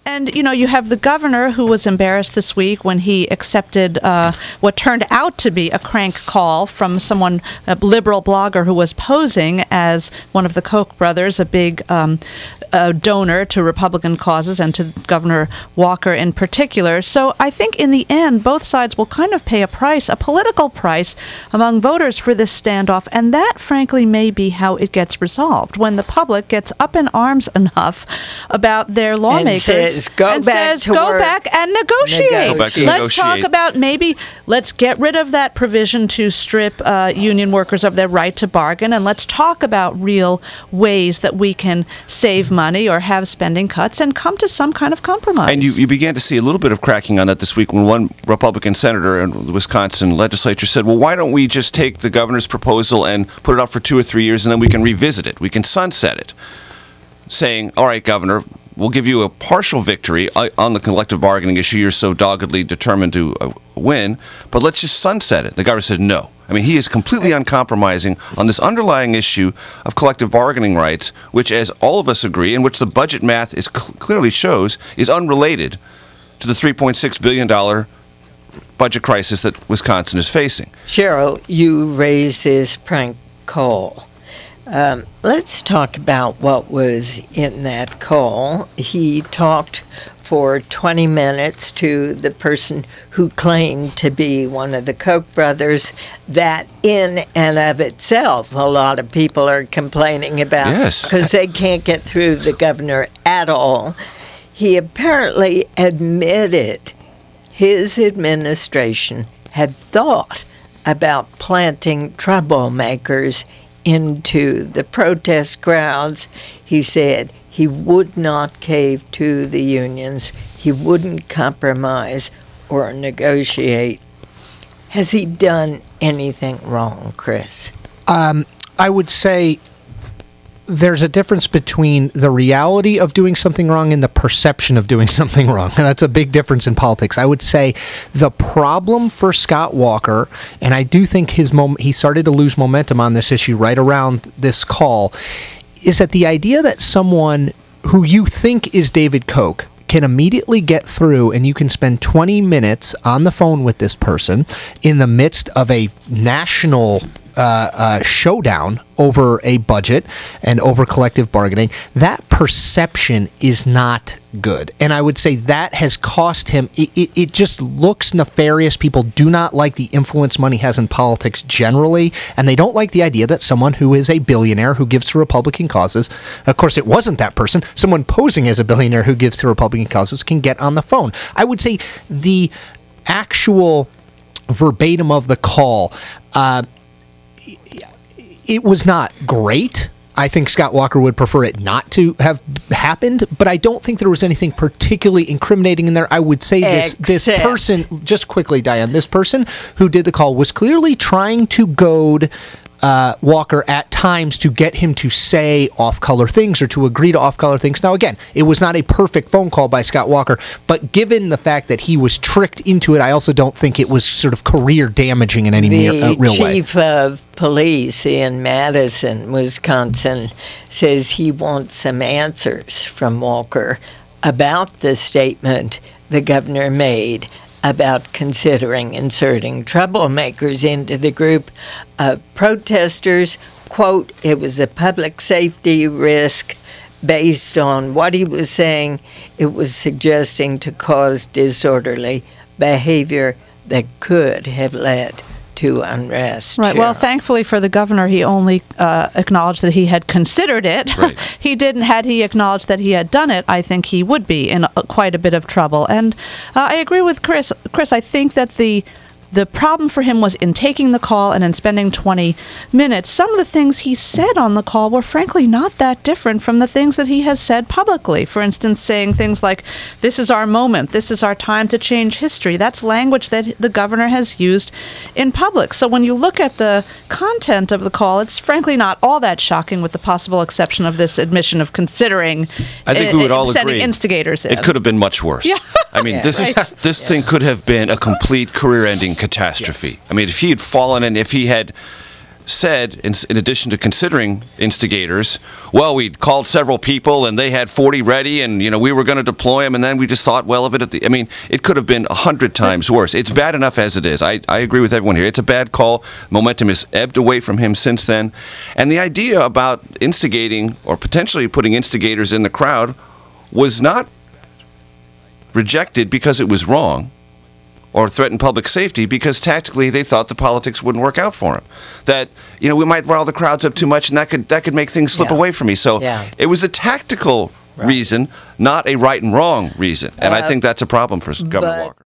And, you know, you have the governor who was embarrassed this week when he accepted what turned out to be a crank call from someone, a liberal blogger who was posing as one of the Koch brothers, a big donor to Republican causes and to Governor Walker in particular. So I think in the end, both sides will kind of pay a price, a political price among voters for this standoff. And that, frankly, may be how it gets resolved, when the public gets up in arms enough about their lawmakers go back and negotiate. Let's talk about let's get rid of that provision to strip union workers of their right to bargain, and let's talk about real ways that we can save money or have spending cuts and come to some kind of compromise. And you began to see a little bit of cracking on that this week when one Republican senator in the Wisconsin legislature said, well, why don't we just take the governor's proposal and put it out for 2 or 3 years and then we can revisit it. We can sunset it. Saying, all right, Governor, we'll give you a partial victory on the collective bargaining issue you're so doggedly determined to win, but let's just sunset it. The governor said no. I mean, he is completely uncompromising on this underlying issue of collective bargaining rights, which, as all of us agree, and which the budget math is clearly shows, is unrelated to the $3.6 billion budget crisis that Wisconsin is facing. Cheryl, you raised this prank call. Let's talk about what was in that call. He talked for 20 minutes to the person who claimed to be one of the Koch brothers. That in and of itself, a lot of people are complaining about, because they can't get through the governor at all. He apparently admitted his administration had thought about planting troublemakers into the protest crowds. He said he would not cave to the unions. He wouldn't compromise or negotiate. Has he done anything wrong, Chris? I would say there's a difference between the reality of doing something wrong and the perception of doing something wrong. And that's a big difference in politics. I would say the problem for Scott Walker, and I do think he started to lose momentum on this issue right around this call, is that the idea that someone who you think is David Koch can immediately get through and you can spend 20 minutes on the phone with this person in the midst of a national showdown over a budget and over collective bargaining, that perception is not good. And I would say that has cost him. It just looks nefarious. People do not like the influence money has in politics generally, and they don't like the idea that someone who is a billionaire who gives to Republican causes, of course it wasn't that person, someone posing as a billionaire who gives to Republican causes can get on the phone. I would say the actual verbatim of the call, it was not great. I think Scott Walker would prefer it not to have happened, but I don't think there was anything particularly incriminating in there. I would say this person, just quickly, Diane, this person who did the call was clearly trying to goad Walker at times to get him to say off-color things or to agree to off-color things. Now, again, it was not a perfect phone call by Scott Walker, but given the fact that he was tricked into it, I also don't think it was sort of career-damaging in any real way. The chief of police in Madison, Wisconsin, says he wants some answers from Walker about the statement the governor made about considering inserting troublemakers into the group of protesters. Quote, it was a public safety risk based on what he was saying. It was suggesting to cause disorderly behavior that could have led to unrest. Right. Well, thankfully for the governor, he only acknowledged that he had considered it. Right. He didn't. Had he acknowledged that he had done it, I think he would be in quite a bit of trouble. And I agree with Chris. Chris, I think that the problem for him was in taking the call and in spending 20 minutes. Some of the things he said on the call were frankly not that different from the things that he has said publicly. For instance, saying things like, this is our moment, this is our time to change history. That's language that the governor has used in public. So when you look at the content of the call, it's frankly not all that shocking, with the possible exception of this admission of considering I think we would all sending agree instigators in. It could have been much worse. Yeah. I mean, this thing could have been a complete career-ending catastrophe. Yes. I mean, if he had fallen and if he had said, in addition to considering instigators, well, we called several people and they had 40 ready, and we were going to deploy them, and then we just thought well of it. I mean, it could have been 100 times worse. It's bad enough as it is. I agree with everyone here. It's a bad call. Momentum has ebbed away from him since then. And the idea about instigating or potentially putting instigators in the crowd was not rejected because it was wrong or threatened public safety, because tactically they thought the politics wouldn't work out for him. That, we might rile the crowds up too much, and that could make things slip away from me. So it was a tactical reason, not a right and wrong reason. And I think that's a problem for Governor Walker.